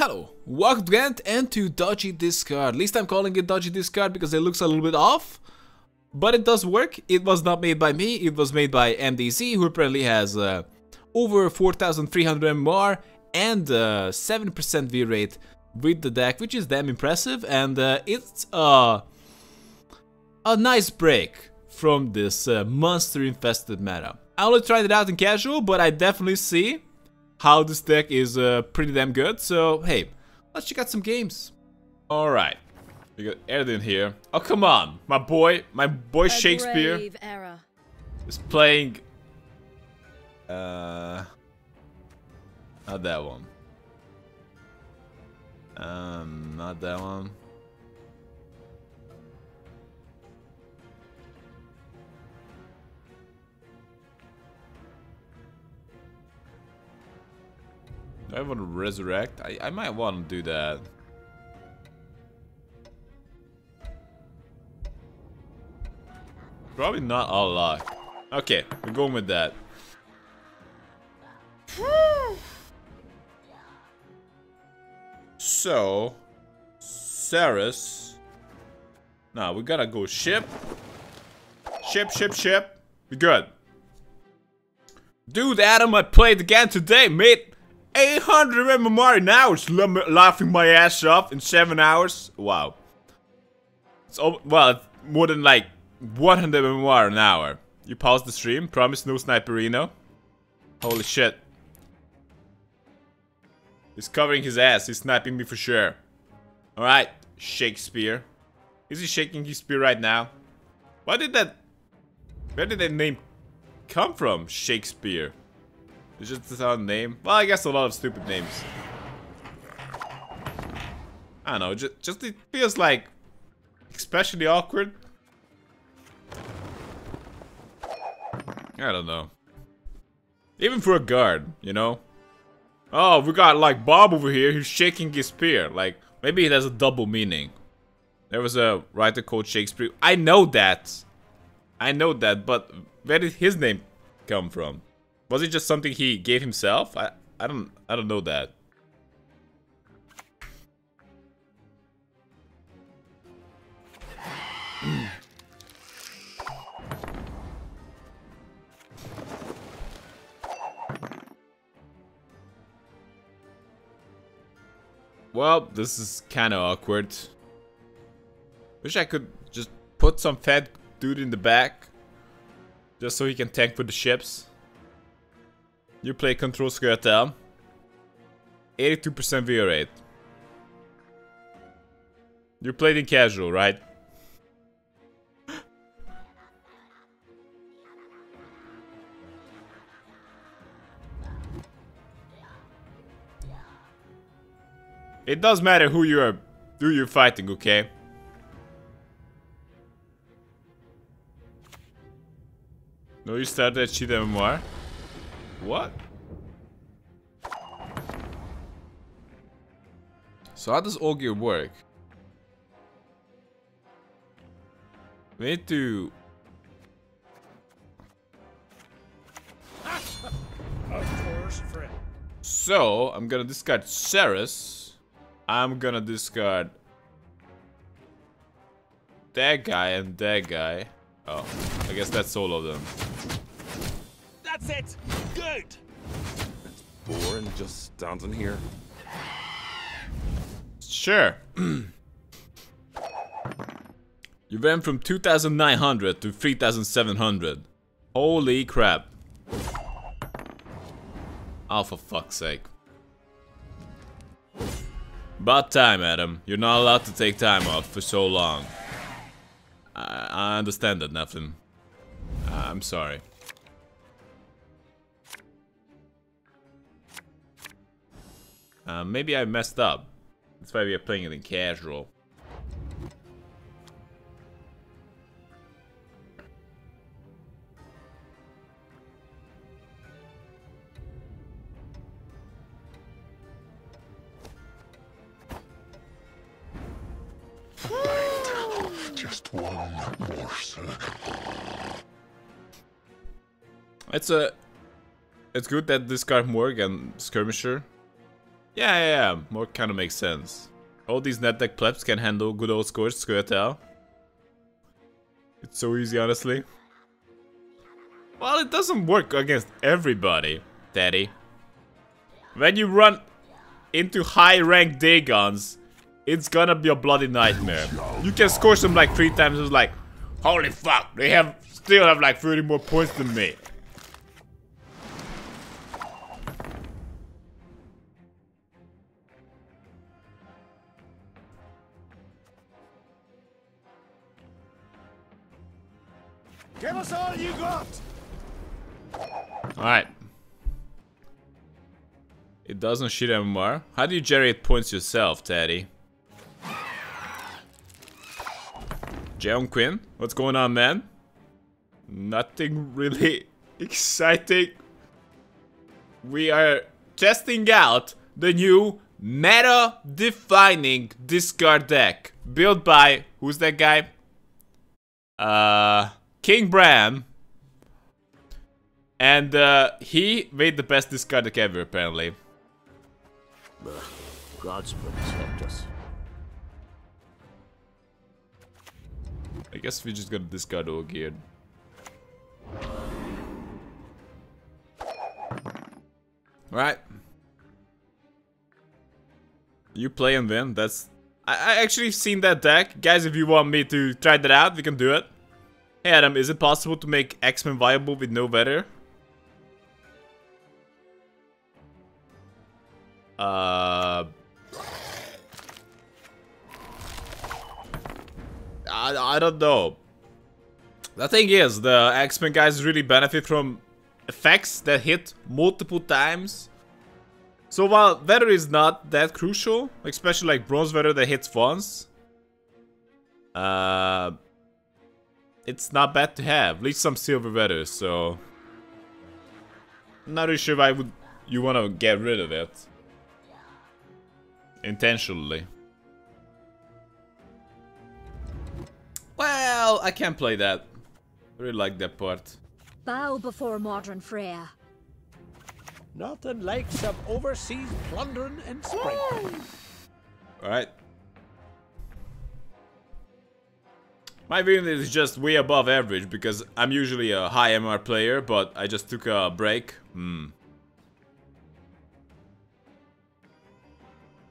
Hello, welcome to Gwent and to Dodgy discard. At least I'm calling it Dodgy discard because it looks a little bit off. But it does work. It was not made by me, it was made by MDZ, who apparently has over 4,300 MMR and 7% V rate with the deck, which is damn impressive. And it's a nice break from this monster infested meta. I only tried it out in casual, but I definitely see how this deck is pretty damn good. So hey, let's check out some games. Alright, we got Erdin here. Oh come on, my boy Shakespeare is playing not that one. Not that one. Do I want to resurrect? I might want to do that. Probably not all luck. Okay, we're going with that. So, Saris. Nah, we gotta go ship. Ship. We good. Dude, Adam, I played again today, mate. 800 MMR in hours, laughing my ass off in 7 hours. Wow. It's well, more than like 100 MMR an hour. You paused the stream, promise no sniperino. Holy shit. He's covering his ass, he's sniping me for sure. Alright, Shakespeare. Is he shaking his spear right now? Where did that name come from, Shakespeare? It's just his own name. Well, I guess a lot of stupid names. I don't know, just it feels like especially awkward. I don't know. Even for a guard, you know? Oh, we got like Bob over here who's shaking his spear. Like, maybe it has a double meaning. There was a writer called Shakespeare. I know that, but where did his name come from? Was it just something he gave himself? I don't know that. Well, this is kind of awkward. Wish I could just put some fat dude in the back, just so he can tank for the ships. You play control scoia'tael. 82% V rate. You played in casual, right? It does matter who you're fighting, okay? No, you started at cheat MMR. What? So how does all gear work? We need to... Of course, friend. So, I'm gonna discard Saris. I'm gonna discard that guy and that guy. Oh, I guess that's all of them. That's it. Good. It's boring just standing here. Sure. You went from 2,900 to 3,700. Holy crap. Oh, for fuck's sake. About time, Adam. You're not allowed to take time off for so long. I understand that, nothing. I'm sorry. Maybe I messed up. That's why we are playing it in casual. Just one morsel. It's good that discard Morg and Skirmisher. Yeah. More kind of makes sense. All these net deck plebs can handle good old scoia'tael. It's so easy, honestly. Well, it doesn't work against everybody, Daddy. When you run into high-ranked Dagons, it's gonna be a bloody nightmare. You can scorch them like 3 times, it's like, holy fuck, they still have like 30 more points than me. Give us all you got! Alright. It doesn't shit anymore. How do you generate points yourself, Teddy? Jeon Quinn, what's going on, man? Nothing really exciting. We are testing out the new meta-defining discard deck. Built by, who's that guy? King Bram. And he made the best discard deck ever, apparently. Gods protect us. I guess we just gotta discard all geared. Right. You play and win. That's... I actually seen that deck. Guys, if you want me to try that out, we can do it. Hey Adam, is it possible to make X-Men viable with no weather? I don't know. The thing is, the X-Men guys really benefit from effects that hit multiple times. So while weather is not that crucial, especially like bronze weather that hits once, it's not bad to have. At least some silver weather, so I'm not really sure why you want to get rid of it intentionally. Well, I can't play that. I really like that part. Bow before modern Freya. Nothing like some overseas plundering and spring. Alright. My viewing is just way above average because I'm usually a high MR player, but I just took a break. Not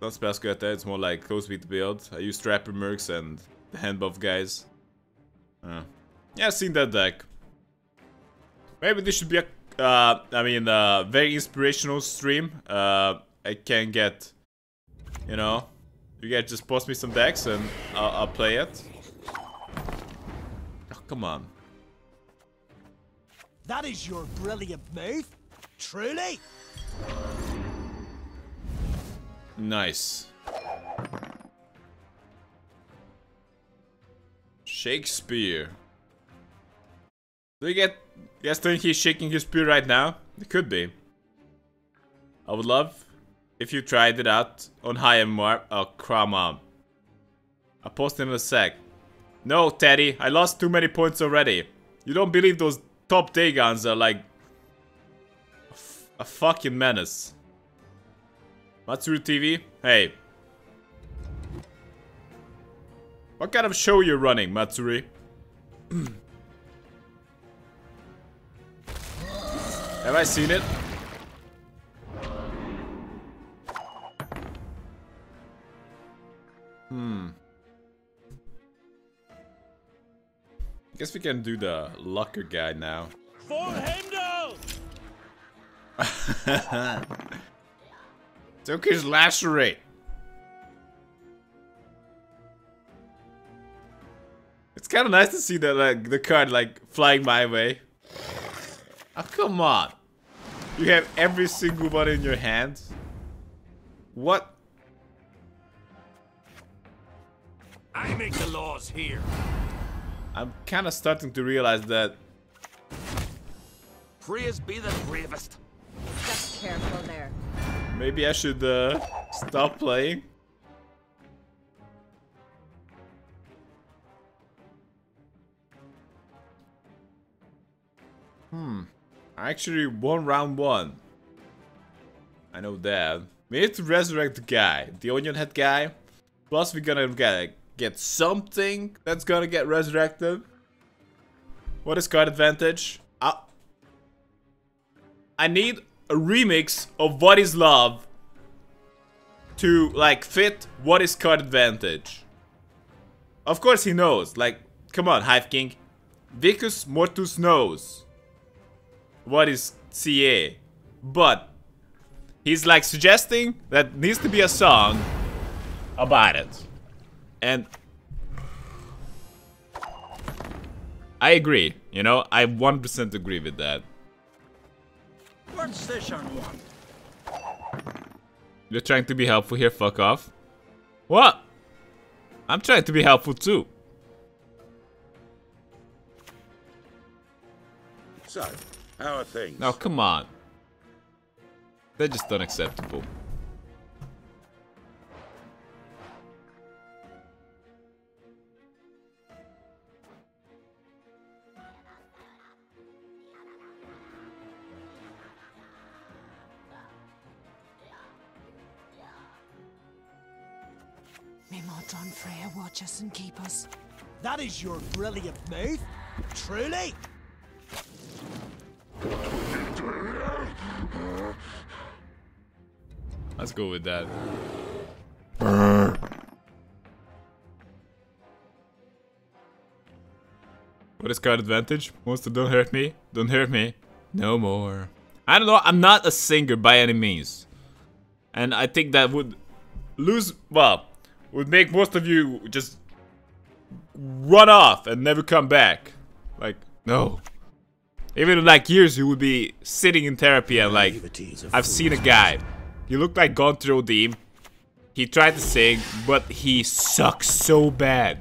scoia'tael, it's more like close speed build. I use Trapper Mercs and the hand buff guys. Yeah, I've seen that deck. Maybe this should be a, very inspirational stream. I can get, you know, you guys just post me some decks and I'll play it. Oh, come on. That is your brilliant move, truly. Nice. Shakespeare. Do you guys think he's shaking his spear right now? It could be. I would love if you tried it out on high MR. Oh, come on. I'll post in a sec. No, Teddy, I lost too many points already. You don't believe those top Dagons are like a fucking menace. Matsuri TV? Hey. What kind of show you're running, Matsuri? Have I seen it? Guess we can do the Lucker guy now. For Hendo! Took his lacerate. It's kind of nice to see that, like, the card like flying my way. Oh, come on. You have every single one in your hand. What? I make the laws here. I'm kind of starting to realize that. Praise be the bravest. Just careful there. Maybe I should stop playing. I actually won round 1. I know that. We need to resurrect the guy, the onion head guy. Plus we're gonna get something that's gonna get resurrected. What is card advantage? I need a remix of What is Love to like fit what is card advantage. Of course he knows, like, come on, Hive King. Vicus Mortus knows what is CA, but he's like suggesting that needs to be a song about it. And I agree, you know, I 100% agree with that. What's this on one? You're trying to be helpful here, fuck off. What? I'm trying to be helpful too. So, how are things? Now, come on. They're just unacceptable. May Modron Freya watch us and keep us. That is your brilliant move? Truly? Let's go with that. What is card advantage? Monster, don't hurt me. Don't hurt me. No more. I don't know. I'm not a singer by any means. And I think that would lose... Well, would make most of you just run off and never come back. Like, no. Even in like years you would be sitting in therapy and like, I've seen a guy. He looked like gone through Odeem. He tried to sing, but he sucks so bad.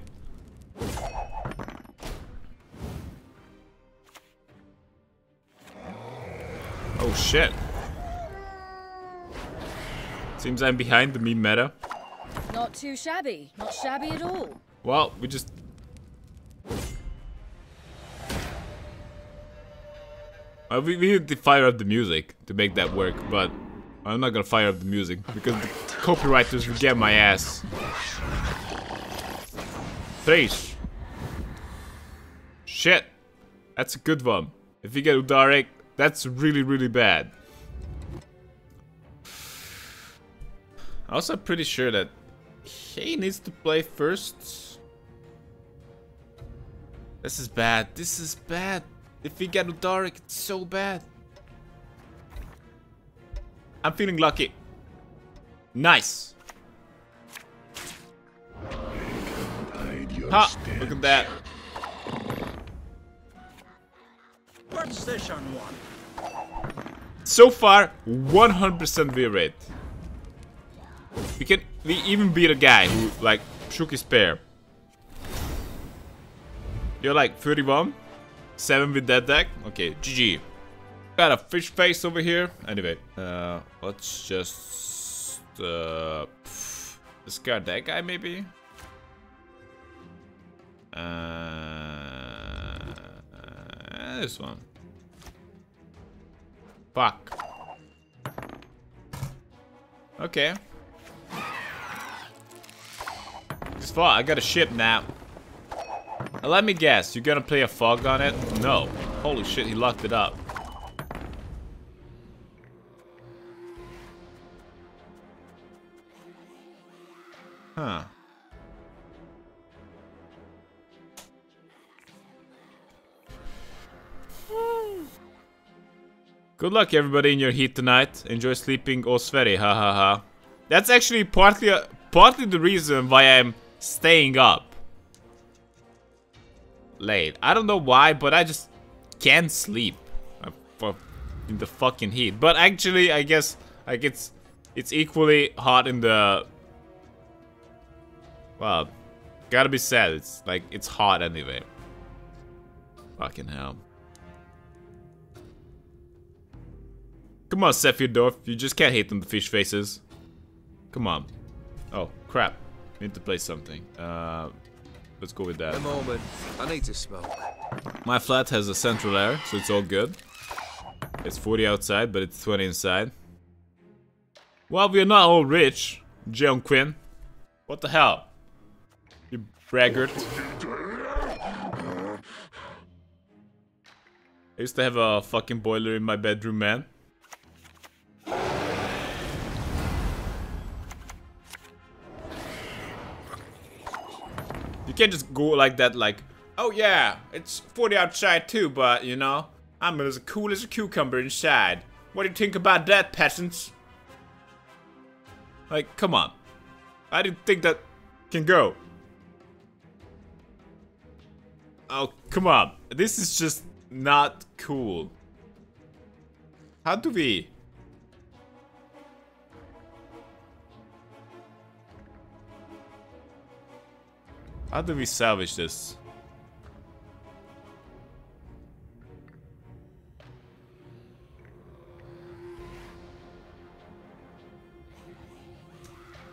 Oh shit. Seems I'm behind the meme meta. Not too shabby. Not shabby at all. Well, we just... we need to fire up the music to make that work, but I'm not gonna fire up the music because the copywriters will get my ass. 3. Shit. That's a good one. If you get Udaric, that's really, really bad. Also, I'm pretty sure that he needs to play first. This is bad. This is bad. If we get Udaric, it's so bad. I'm feeling lucky. Nice. Ha! Look at that. What's this on one? So far, 100% win rate. We even beat a guy who like shook his pair. You're like 31, 7 with that deck. Okay, GG. Got a fish face over here. Anyway, let's just discard that guy maybe. This one. Fuck. Okay. It's fun. I got a ship now. Let me guess, you're gonna play a fog on it? No. Holy shit, he locked it up. Huh. Good luck everybody in your heat tonight. Enjoy sleeping Osveri, ha ha ha. That's actually partly the reason why I'm staying up late. I don't know why, but I just can't sleep in the fucking heat. But actually, I guess like it's equally hot in the... Well, gotta be said, it's like it's hot anyway. Fucking hell. Come on, Sephirdorf, you just can't hate on the fish faces. Come on. Oh, crap. Need to play something. Let's go with that. A moment. I need to smoke. My flat has a central air, so it's all good. It's 40 outside, but it's 20 inside. Well, we're not all rich, John Quinn. What the hell? You braggart. I used to have a fucking boiler in my bedroom, man. You can't just go like that, like, oh yeah, it's 40 outside too, but you know, I'm as cool as a cucumber inside. What do you think about that, peasants? Like, come on. I didn't think that can go. Oh, come on. This is just not cool. How do we... How do we salvage this?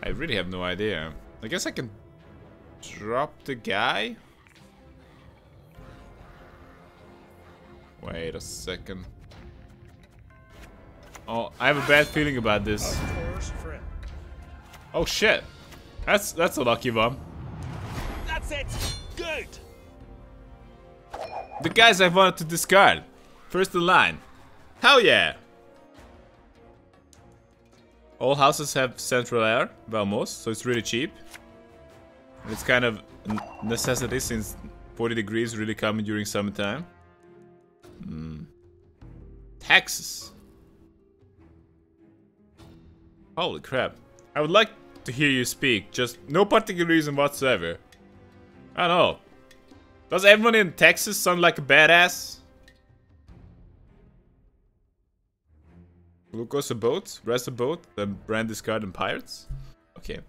I really have no idea. I guess I can drop the guy? Wait a second. Oh, I have a bad feeling about this. Oh shit. That's a lucky one. That's it. Good. The guys I wanted to discard. First in line. Hell yeah. All houses have central air, well most, so it's really cheap. And it's kind of a necessity since 40 degrees really coming during summertime. Taxes. Holy crap. I would like to hear you speak, just no particular reason whatsoever. I don't know. Does everyone in Texas sound like a badass? Glucose a boat, rest a boat, then brand discard and pirates? Okay.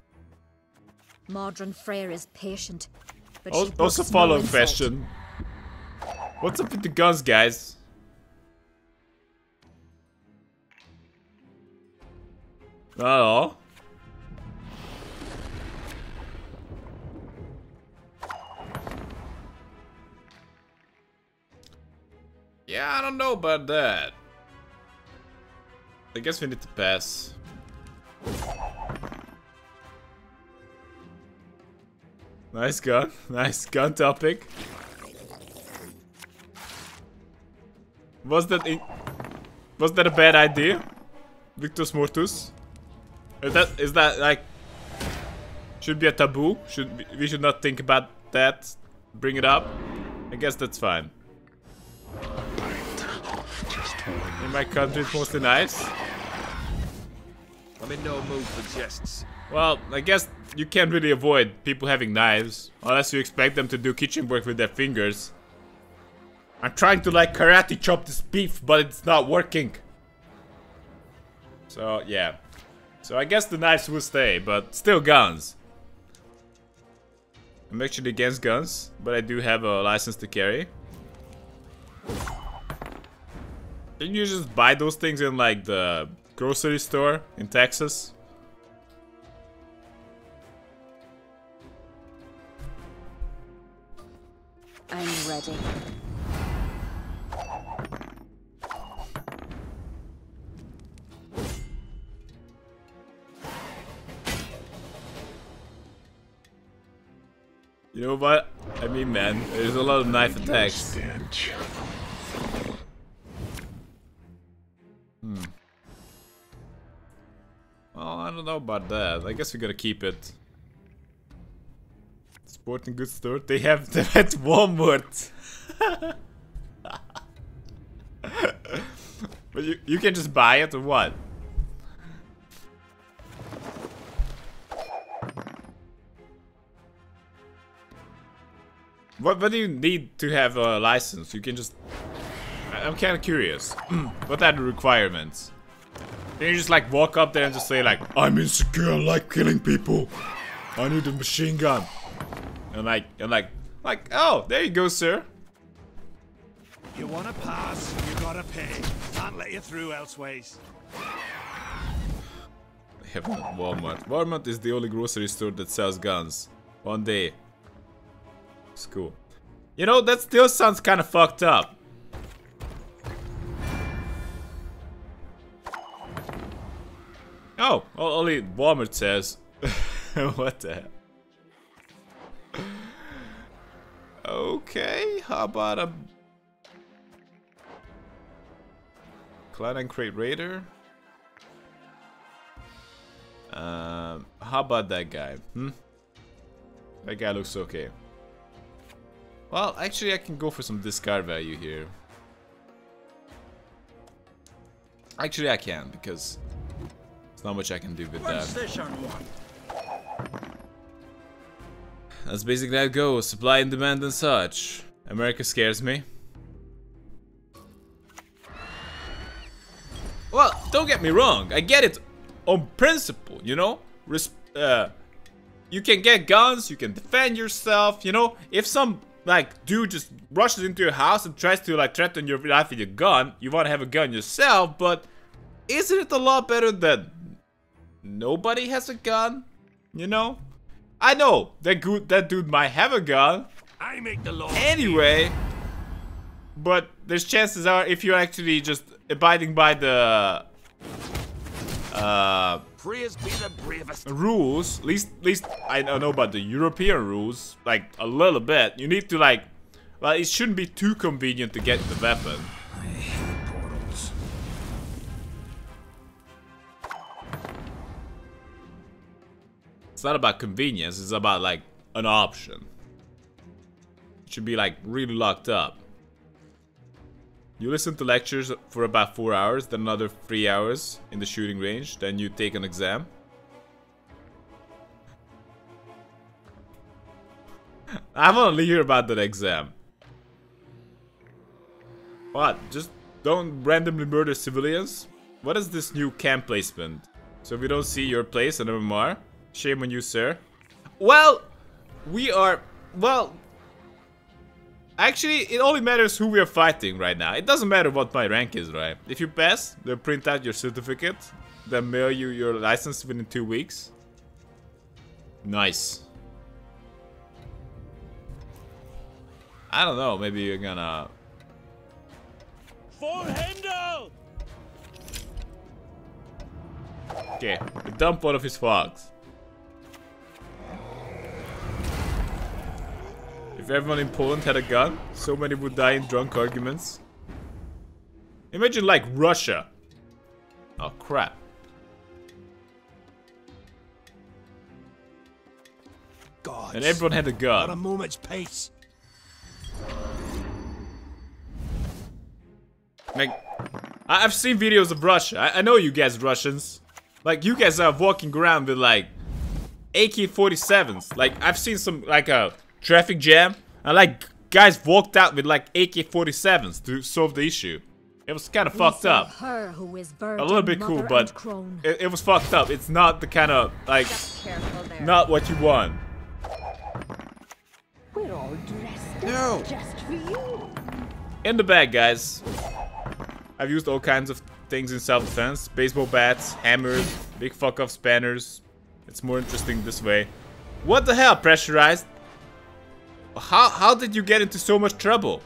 Mordran Freyr is patient, but Also follow question. What's up with the guns, guys? Not at all. Yeah, I don't know about that. I guess we need to pass. Nice gun. Nice gun topic. Was that a bad idea? Victus Mortus? Is that like should be a taboo? We should not think about that. Bring it up. I guess that's fine. In my country it's mostly nice. I'm in no mood for jests. Well, I guess you can't really avoid people having knives unless you expect them to do kitchen work with their fingers. I'm trying to like karate chop this beef, but it's not working. So yeah. So I guess the knives will stay, but still guns. I'm actually against guns, but I do have a license to carry. Can you just buy those things in like the grocery store in Texas? I'm ready. You know what? I mean, man, there's a lot of knife attacks. Well, I don't know about that. I guess we gotta keep it. Sporting goods store. They have them at Walmart. But you can just buy it or what? What do you need to have a license? You can just... I'm kind of curious. What are the requirements? Can you just like walk up there and just say like, I'm insecure, I like killing people. I need a machine gun. And like, oh, there you go, sir. You wanna pass, you gotta pay. Can't let you through elseways. They have it at Walmart. Walmart is the only grocery store that sells guns. One day. It's cool. You know, that still sounds kind of fucked up. Oh, Well, only Walmart says. What the hell? Okay, how about a Clan and Crate Raider? How about that guy? That guy looks okay. Well, actually I can go for some discard value here. Actually I can, because there's not much I can do with that. That's basically how it goes. Supply and demand and such. America scares me. Well, don't get me wrong. I get it on principle, you know? You can get guns, you can defend yourself, you know? If some, like, dude just rushes into your house and tries to, like, threaten your life with a gun, you want to have a gun yourself, but isn't it a lot better that nobody has a gun? You know? I know that dude might have a gun. I make the law. Anyway, but there's chances are if you're actually just abiding by the Praise be the bravest. rules, at least I don't know about the European rules, like a little bit. You need to like, well, it shouldn't be too convenient to get the weapon. I hate portals. It's not about convenience, it's about like an option. It should be like really locked up. You listen to lectures for about 4 hours, then another 3 hours in the shooting range, then you take an exam. I want to hear about that exam. What? Just don't randomly murder civilians? What is this new camp placement? So we don't see your place in MMR? Shame on you, sir. Well, we are... Well... Actually, it only matters who we are fighting right now. It doesn't matter what my rank is, right? If you pass, they'll print out your certificate. They'll mail you your license within 2 weeks. Nice. I don't know, maybe you're gonna... For handle! Okay, dump one of his fogs. If everyone in Poland had a gun, so many would die in drunk arguments. Imagine like Russia. Oh crap. God. And everyone had a Not a gun. moment's pace. Like, I've seen videos of Russia. I know you guys Russians. Like, you guys are walking around with like AK-47s. Like, I've seen some, like a traffic jam, and like guys walked out with like AK-47s to solve the issue. It was kind of fucked up. Her who is A little bit cool, but it was fucked up. It's not the kind of like, not what you want. We're all dressed No. up just for you. In the bag, guys. I've used all kinds of things in self-defense. Baseball bats, hammers, big fuck-off spanners. It's more interesting this way. What the hell, pressurized? How did you get into so much trouble?